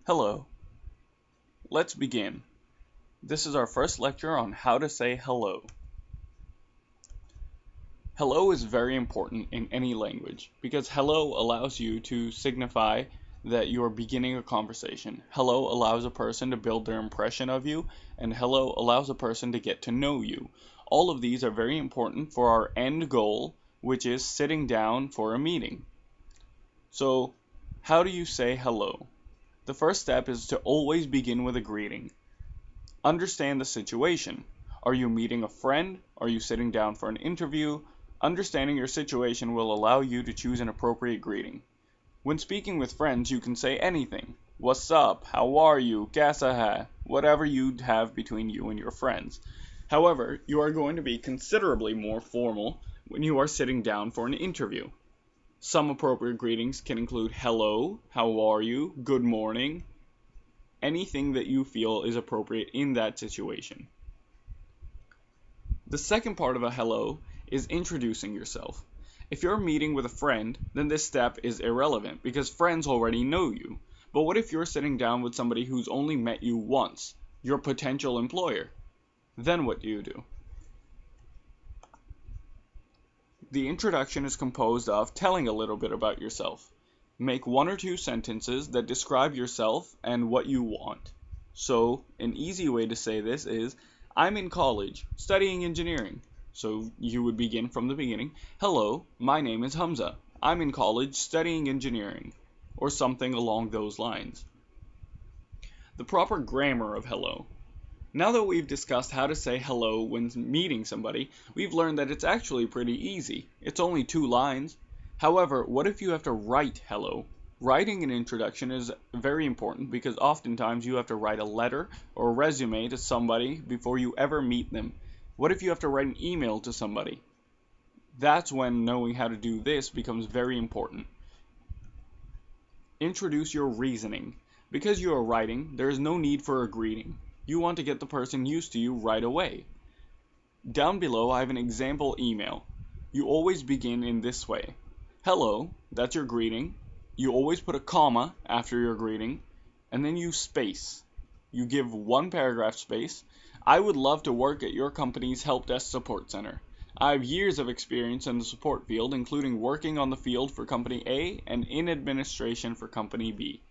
Hello. Let's begin. This is our first lecture on how to say hello. Hello is very important in any language because hello allows you to signify that you are beginning a conversation. Hello allows a person to build their impression of you, and hello allows a person to get to know you. All of these are very important for our end goal, which is sitting down for a meeting. So, how do you say hello? The first step is to always begin with a greeting. Understand the situation. Are you meeting a friend? Are you sitting down for an interview? Understanding your situation will allow you to choose an appropriate greeting. When speaking with friends, you can say anything. What's up? How are you? Kaisa hai? Whatever you have between you and your friends. However, you are going to be considerably more formal when you are sitting down for an interview. Some appropriate greetings can include hello, how are you, good morning, anything that you feel is appropriate in that situation. The second part of a hello is introducing yourself. If you're meeting with a friend, then this step is irrelevant because friends already know you. But what if you're sitting down with somebody who's only met you once, your potential employer? Then what do? The introduction is composed of telling a little bit about yourself. Make one or two sentences that describe yourself and what you want. So, an easy way to say this is, I'm in college, studying engineering. So, you would begin from the beginning. Hello, my name is Hamza. I'm in college, studying engineering. Or something along those lines. The proper grammar of hello. Now that we've discussed how to say hello when meeting somebody, we've learned that it's actually pretty easy. It's only 2 lines. However, what if you have to write hello? Writing an introduction is very important because oftentimes you have to write a letter or a resume to somebody before you ever meet them. What if you have to write an email to somebody? That's when knowing how to do this becomes very important. Introduce your reasoning. Because you are writing, there is no need for a greeting. You want to get the person used to you right away. Down below I have an example email. You always begin in this way. Hello, that's your greeting. You always put a comma after your greeting, and then you space. You give 1 paragraph space. I would love to work at your company's help desk support center. I have years of experience in the support field, including working on the field for company A and in administration for company B.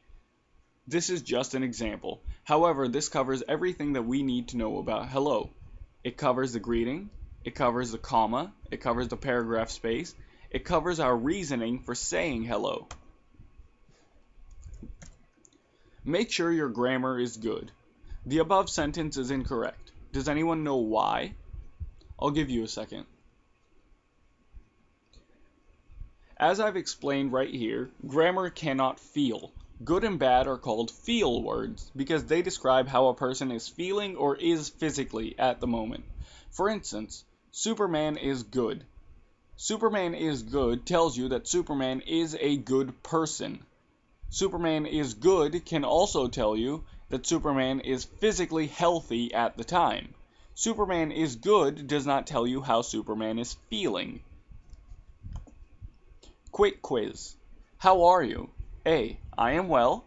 This is just an example. However, this covers everything that we need to know about hello. It covers the greeting, it covers the comma, it covers the paragraph space, it covers our reasoning for saying hello. Make sure your grammar is good. The above sentence is incorrect. Does anyone know why? I'll give you a second. As I've explained right here, grammar cannot feel. Good and bad are called feel words because they describe how a person is feeling or is physically at the moment. For instance, Superman is good. Superman is good tells you that Superman is a good person. Superman is good can also tell you that Superman is physically healthy at the time. Superman is good does not tell you how Superman is feeling. Quick quiz. How are you? A. I am well.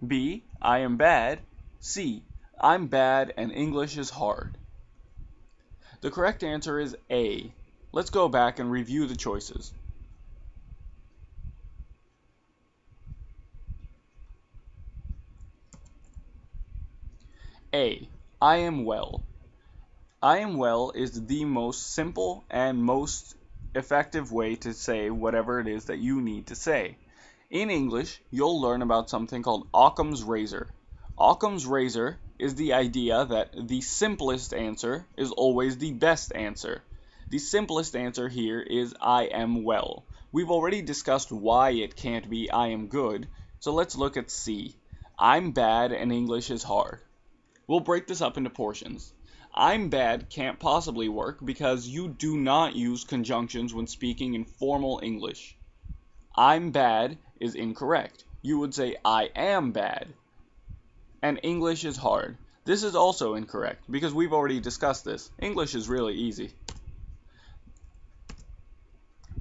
B. I am bad. C. I'm bad and English is hard. The correct answer is A. Let's go back and review the choices. A. I am well. I am well is the most simple and most effective way to say whatever it is that you need to say. In English, you'll learn about something called Occam's razor. Occam's razor is the idea that the simplest answer is always the best answer. The simplest answer here is I am well. We've already discussed why it can't be I am good, so let's look at C. I'm bad and English is hard. We'll break this up into portions. I'm bad can't possibly work because you do not use conjunctions when speaking in formal English. I'm bad is incorrect. You would say I am bad. And English is hard. This is also incorrect because we've already discussed this. English is really easy.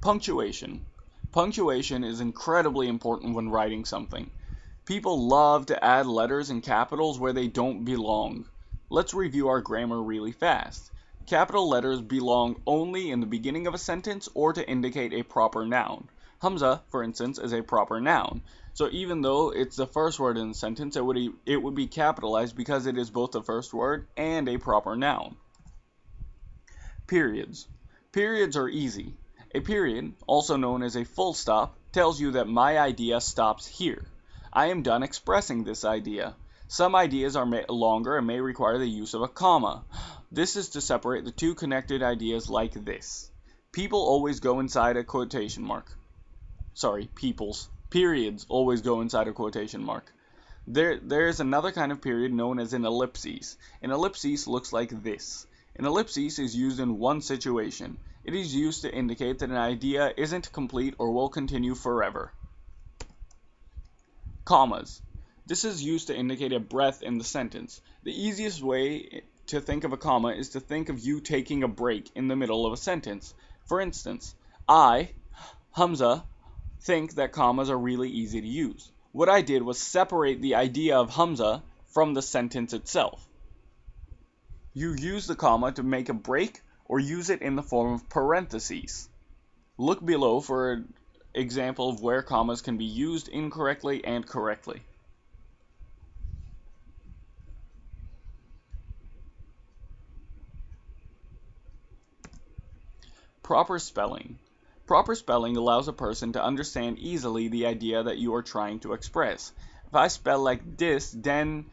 Punctuation. Punctuation is incredibly important when writing something. People love to add letters and capitals where they don't belong. Let's review our grammar really fast. Capital letters belong only in the beginning of a sentence or to indicate a proper noun. Hamza, for instance, is a proper noun. So even though it's the first word in the sentence, it would be capitalized because it is both the first word and a proper noun. Periods. Periods are easy. A period, also known as a full stop, tells you that my idea stops here. I am done expressing this idea. Some ideas are longer and may require the use of a comma. This is to separate the two connected ideas like this. People always go inside a quotation mark. Periods always go inside a quotation mark. There is another kind of period known as an ellipsis. An ellipsis looks like this. An ellipsis is used in one situation. It is used to indicate that an idea isn't complete or will continue forever. Commas. This is used to indicate a breath in the sentence. The easiest way to think of a comma is to think of you taking a break in the middle of a sentence. For instance, I, Hamza, think that commas are really easy to use. What I did was separate the idea of Hamza from the sentence itself. You use the comma to make a break or use it in the form of parentheses. Look below for an example of where commas can be used incorrectly and correctly. Proper spelling. Proper spelling allows a person to understand easily the idea that you are trying to express. If I spell like this, then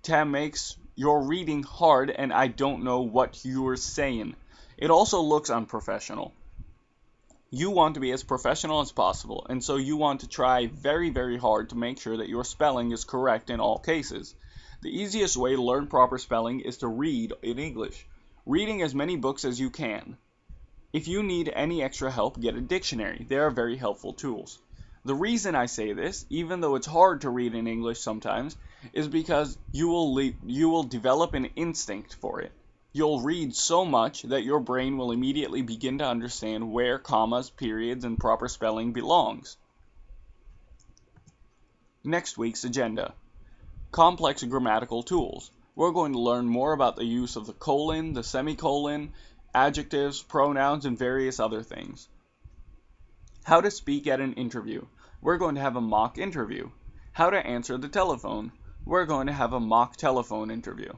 that makes your reading hard and I don't know what you're saying. It also looks unprofessional. You want to be as professional as possible, and so you want to try very, very hard to make sure that your spelling is correct in all cases. The easiest way to learn proper spelling is to read in English. Reading as many books as you can. If you need any extra help, get a dictionary. They are very helpful tools. The reason I say this, even though it's hard to read in English sometimes, is because you will develop an instinct for it. You'll read so much that your brain will immediately begin to understand where commas, periods, and proper spelling belongs. Next week's agenda. Complex grammatical tools. We're going to learn more about the use of the colon, the semicolon, adjectives, pronouns, and various other things. How to speak at an interview. We're going to have a mock interview. How to answer the telephone. We're going to have a mock telephone interview.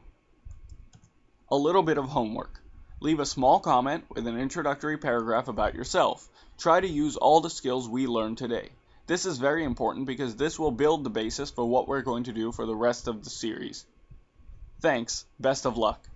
A little bit of homework. Leave a small comment with an introductory paragraph about yourself. Try to use all the skills we learned today. This is very important because this will build the basis for what we're going to do for the rest of the series. Thanks. Best of luck.